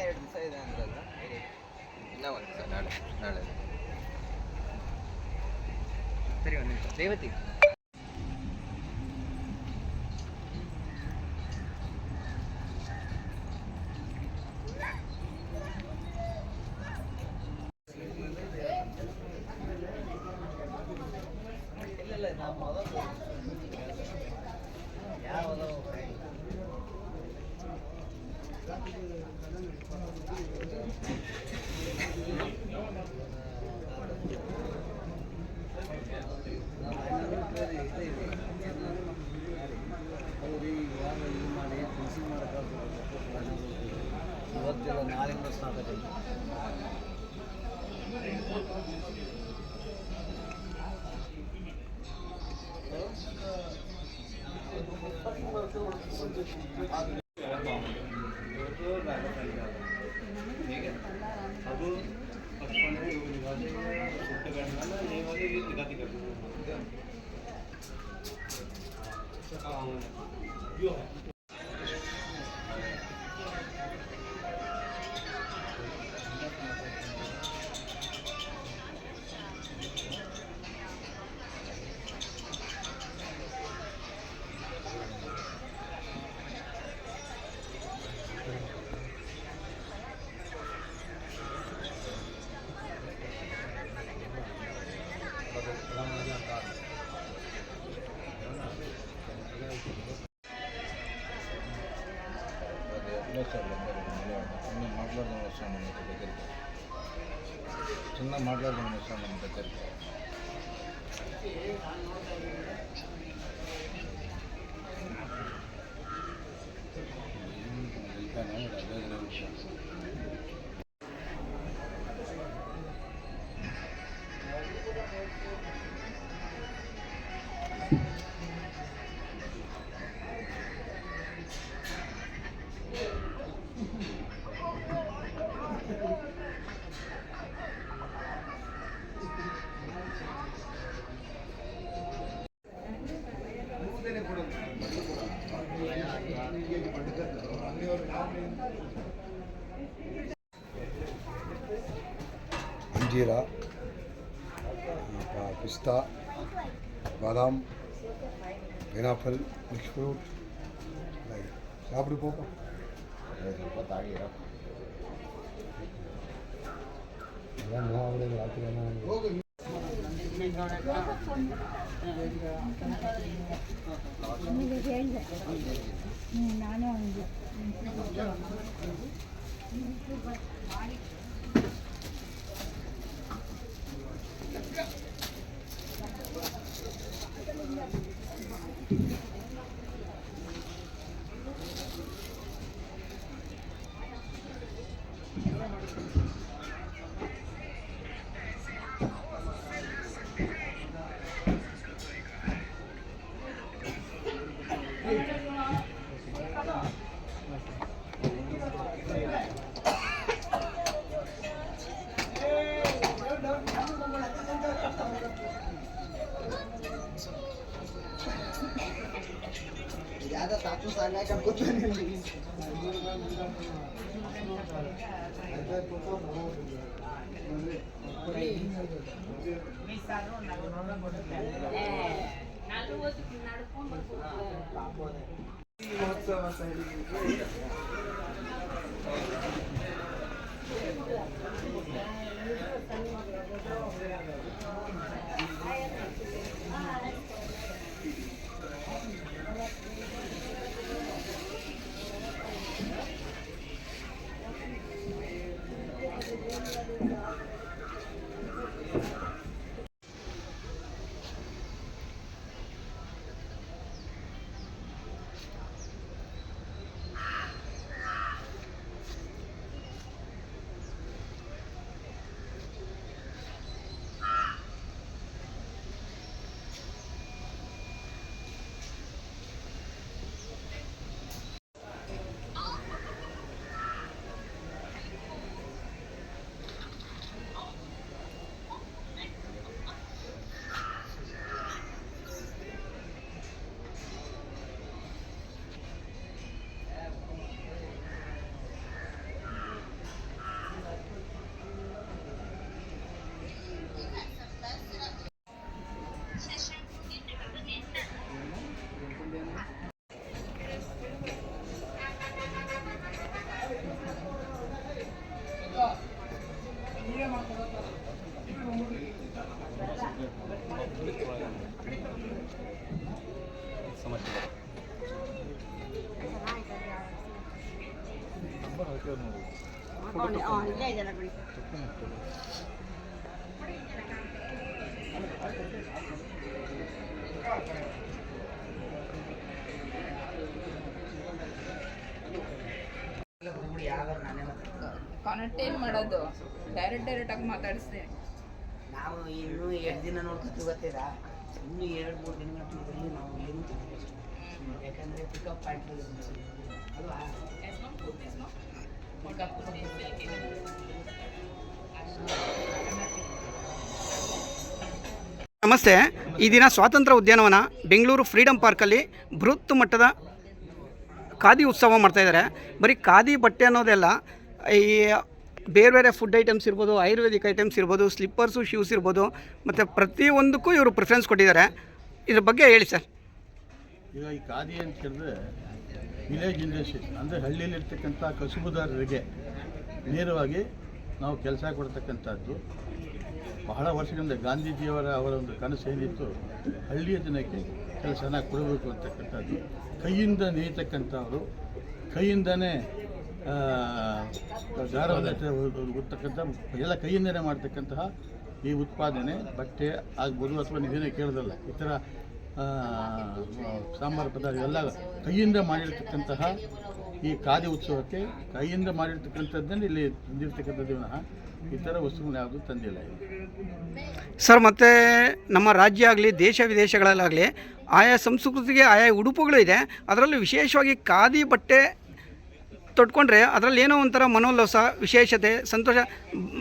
2 ದಿವಸ ಇದೆ ಅಂದ್ರಲ್ಲ, ಇನ್ನೂ ಒಂದು ದಿವಸ ನಾಳೆ ಸರಿ. ಒಂದು ನಿಮಿಷ ರೇವತಿ. ಇವತ್ತಿಲ್ಲ ನಾಳೆಯಿಂದ ಸ್ಟಾರ್ಟ್ ಆಗಿದೆ. చిన్న మాట్లాడదాం వస్తాను మన దగ్గరికి. अंजीरा, पिस्ता, बादाम, पाइनएप्पल, मिक्स फ्रूट சாப்பிடு போப்பா. ನಾನು ज़्यादा सातू सांगा का कुछ नहीं. ಇಲ್ಲೇ ಇದೆಯಲ್ಲ ಬಿಡಿ. ಕಾನೆಕ್ಟ್ ಏನು ಮಾಡೋದು, ಡೈರೆಕ್ಟಾಗಿ ಮಾತಾಡಿಸ್ದೆ. ನಾವು ಇನ್ನೂ 2 ದಿನ ನೋಡ್ಕೊತೀವಿ ಗೊತ್ತಿರಾ, ಇನ್ನೂ 2-3 ದಿನಗಳಲ್ಲಿ ನಾವು ಏನು ಯಾಕಂದರೆ ಪಿಕಪ್ ಪಾಯಿಂಟ್ ಅಲ್ವಾ. ನಮಸ್ತೆ. ಈ ದಿನ ಸ್ವಾತಂತ್ರ್ಯ ಉದ್ಯಾನವನ ಬೆಂಗಳೂರು ಫ್ರೀಡಮ್ ಪಾರ್ಕಲ್ಲಿ ಬೃಹತ್ ಮಟ್ಟದ ಖಾದಿ ಉತ್ಸವ ಮಾಡ್ತಾಯಿದ್ದಾರೆ. ಬರೀ ಖಾದಿ ಬಟ್ಟೆ ಅನ್ನೋದೆಲ್ಲ, ಈ ಬೇರೆ ಬೇರೆ ಫುಡ್ ಐಟಮ್ಸ್ ಇರ್ಬೋದು, ಆಯುರ್ವೇದಿಕ್ ಐಟಮ್ಸ್ ಇರ್ಬೋದು, ಸ್ಲಿಪ್ಪರ್ಸು, ಶೂಸ್ ಇರ್ಬೋದು, ಮತ್ತು ಪ್ರತಿಯೊಂದಕ್ಕೂ ಇವರು ಪ್ರಿಫರೆನ್ಸ್ ಕೊಟ್ಟಿದ್ದಾರೆ. ಇದ್ರ ಬಗ್ಗೆ ಹೇಳಿ ಸರ್. ಈಗ ಈ ಖಾದಿ ಅಂತ ಹೇಳಿದ್ರೆ ವಿಲೇಜ್ ಇಂಡಸ್ಟ್ರಿ ಅಂದರೆ ಹಳ್ಳಿಯಲ್ಲಿರ್ತಕ್ಕಂಥ ಕಸುಬುದಾರರಿಗೆ ನೇರವಾಗಿ ನಾವು ಕೆಲಸ ಕೊಡ್ತಕ್ಕಂಥದ್ದು. ಬಹಳ ವರ್ಷಗಳಿಂದ ಗಾಂಧೀಜಿಯವರ ಒಂದು ಕನಸು ಏನಿತ್ತು, ಹಳ್ಳಿಯ ಜನಕ್ಕೆ ಕೆಲಸನ ಕೊಡಬೇಕು ಅಂತಕ್ಕಂಥದ್ದು. ಕೈಯಿಂದ ನೇಯ್ತಕ್ಕಂಥವ್ರು, ಕೈಯಿಂದನೇ ದಾರವನ್ನು ಓದ್ತಕ್ಕಂಥ ಎಲ್ಲ ಕೈಯಿಂದನೇ ಮಾಡ್ತಕ್ಕಂತಹ ಈ ಉತ್ಪಾದನೆ ಬಟ್ಟೆ ಆಗ್ಬೋದು, ಅಥವಾ ನೀವೇನೇ ಕೇಳೋದಲ್ಲ, ಈ ಥರ ಸಾಂಬಾರು ಪದಾರ್ಥ ಎಲ್ಲ ಕೈಯಿಂದ ಮಾಡಿರ್ತಕ್ಕಂತಹ ಈ ಖಾದಿ ಉತ್ಸವಕ್ಕೆ ಕೈಯಿಂದ ಮಾಡಿರ್ತಕ್ಕಂಥದ್ದನ್ನು ಇಲ್ಲಿ ತಂದಿರ್ತಕ್ಕಂಥದ್ದು ವಿನಃ ಈ ಥರ ವಸ್ತುಗಳು ಯಾವುದೂ ತಂದಿಲ್ಲ ಸರ್. ಮತ್ತು ನಮ್ಮ ರಾಜ್ಯ ಆಗಲಿ ದೇಶ ವಿದೇಶಗಳಲ್ಲಾಗಲಿ ಆಯಾ ಸಂಸ್ಕೃತಿಗೆ ಆಯಾ ಉಡುಪುಗಳು ಇದೆ. ಅದರಲ್ಲೂ ವಿಶೇಷವಾಗಿ ಖಾದಿ ಬಟ್ಟೆ ತೊಟ್ಕೊಂಡ್ರೆ ಅದರಲ್ಲಿ ಏನೋ ಒಂಥರ ಮನೋಲ್ಲಾಸ, ವಿಶೇಷತೆ, ಸಂತೋಷ,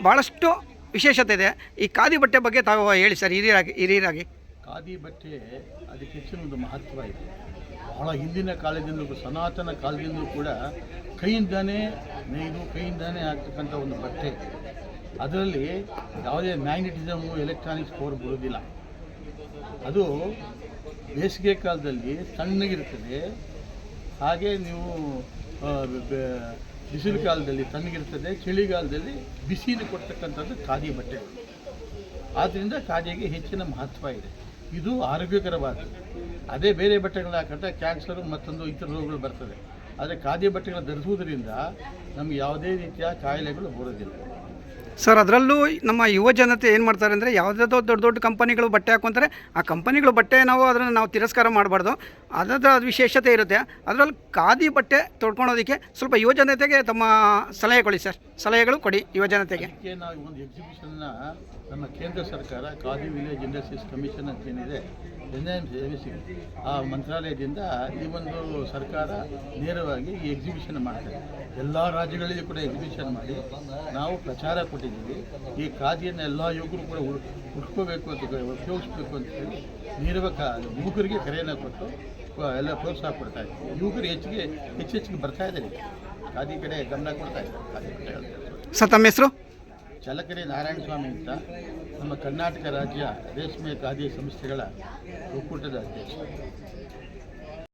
ಭಾಳಷ್ಟು ವಿಶೇಷತೆ ಇದೆ. ಈ ಖಾದಿ ಬಟ್ಟೆ ಬಗ್ಗೆ ತಾವು ಹೇಳಿ ಸರ್, ಹಿರಿಯರಾಗಿ. ಖಾದಿ ಬಟ್ಟೆ ಅದಕ್ಕೆ ಹೆಚ್ಚಿನ ಒಂದು ಮಹತ್ವ ಇದೆ. ಬಹಳ ಹಿಂದಿನ ಕಾಲದಿಂದಲೂ, ಸನಾತನ ಕಾಲದಿಂದಲೂ ಕೂಡ ಕೈಯಿಂದಾನೇ ನೇಯ್ದು ಕೈಯಿಂದಾನೇ ಆಗ್ತಕ್ಕಂಥ ಒಂದು ಬಟ್ಟೆ. ಅದರಲ್ಲಿ ಯಾವುದೇ ಮ್ಯಾಗ್ನೆಟಿಸಮು, ಎಲೆಕ್ಟ್ರಾನಿಕ್ಸ್ ಪವರ್ ಬರೋದಿಲ್ಲ. ಅದು ಬೇಸಿಗೆ ಕಾಲದಲ್ಲಿ ತಣ್ಣಗಿರ್ತದೆ, ಹಾಗೆ ನೀವು ಬಿಸಿಲು ಕಾಲದಲ್ಲಿ ತಣ್ಣಗಿರ್ತದೆ, ಚಳಿಗಾಲದಲ್ಲಿ ಬಿಸಿಲು ಕೊಡ್ತಕ್ಕಂಥದ್ದು ಖಾದಿ ಬಟ್ಟೆಗಳು. ಆದ್ದರಿಂದ ಖಾದಿಗೆ ಹೆಚ್ಚಿನ ಮಹತ್ವ ಇದೆ. ಇದು ಆರೋಗ್ಯಕರವಾದ. ಅದೇ ಬೇರೆ ಬಟ್ಟೆಗಳನ್ನ ಹಾಕೊಂಡ್ರೆ ಕ್ಯಾನ್ಸರು ಮತ್ತೊಂದು ಇತರ ರೋಗಗಳು ಬರ್ತದೆ. ಆದರೆ ಖಾದಿ ಬಟ್ಟೆಗಳನ್ನ ಧರಿಸುವುದರಿಂದ ನಮಗೆ ಯಾವುದೇ ರೀತಿಯ ಕಾಯಿಲೆಗಳು ಬರೋದಿಲ್ಲ ಸರ್. ಅದರಲ್ಲೂ ನಮ್ಮ ಯುವ ಜನತೆ ಏನು ಮಾಡ್ತಾರೆ ಅಂದರೆ, ಯಾವುದಾದ್ರೂ ದೊಡ್ಡ ದೊಡ್ಡ ಕಂಪನಿಗಳು ಬಟ್ಟೆ ಹಾಕ್ಕೊಂತಾರೆ, ಆ ಕಂಪನಿಗಳು ಬಟ್ಟೆ ಅದನ್ನು ನಾವು ತಿರಸ್ಕಾರ ಮಾಡಬಾರ್ದು. ಅದರ ವಿಶೇಷತೆ ಇರುತ್ತೆ. ಅದರಲ್ಲಿ ಖಾದಿ ಬಟ್ಟೆ ತೊಡ್ಕೊಳೋದಕ್ಕೆ ಸ್ವಲ್ಪ ಯುವ ಜನತೆಗೆ ತಮ್ಮ ಸಲಹೆ ಕೊಡಿ ಸರ್, ಸಲಹೆಗಳು ಕೊಡಿ ಯುವ ಜನತೆಗೆ. ಅದಕ್ಕೆ ನಾವು ಒಂದು ಎಕ್ಸಿಬಿಷನ್ನ ನಮ್ಮ ಕೇಂದ್ರ ಸರ್ಕಾರ ಖಾದಿ ವಿಲೇಜ್ ಇಂಡಸ್ಟ್ರೀಸ್ ಕಮಿಷನ್ ಅಂತ ಏನಿದೆ, NIMC, ಆ ಮಂತ್ರಾಲಯದಿಂದ ಈ ಒಂದು ಸರ್ಕಾರ ನೇರವಾಗಿ ಈ ಎಕ್ಸಿಬಿಷನ್ ಮಾಡ್ತಾರೆ. ಎಲ್ಲ ರಾಜ್ಯಗಳಲ್ಲಿ ಕೂಡ ಎಕ್ಸಿಬಿಷನ್ ಮಾಡಿ ನಾವು ಪ್ರಚಾರ ಕೊಟ್ಟಿದ್ದೀವಿ. ಈ ಖಾದಿಯನ್ನು ಎಲ್ಲ ಯುವಕರು ಕೂಡ ಉಟ್ಕೋಬೇಕು ಅಂತ, ಉಪಯೋಗಿಸ್ಬೇಕು ಅಂತ ಹೇಳಿ ಯುವಕರಿಗೆ ಕರೆಯನ್ನು ಕೊಟ್ಟು ಎಲ್ಲ ಪ್ರೋತ್ಸಾಹ ಕೊಡ್ತಾ ಇದ್ದೀವಿ. ಯುವಕರು ಹೆಚ್ಚಿಗೆ ಬರ್ತಾ ಇದ್ದಾರೆ, ಖಾದಿ ಕಡೆ ಗಮನ ಕೊಡ್ತಾ ಇದ್ದಾರೆ. ಖಾದಿ ಕಡೆ ಸರ್, ತಮ್ಮ ಹೆಸರು? ಚಲಕರೆ ನಾರಾಯಣ ಸ್ವಾಮಿ ಅಂತ, ನಮ್ಮ ಕರ್ನಾಟಕ ರಾಜ್ಯ ರೇಷ್ಮೆ ಖಾದಿ ಸಂಸ್ಥೆಗಳ ಒಕ್ಕೂಟದ ಅಧ್ಯಕ್ಷ.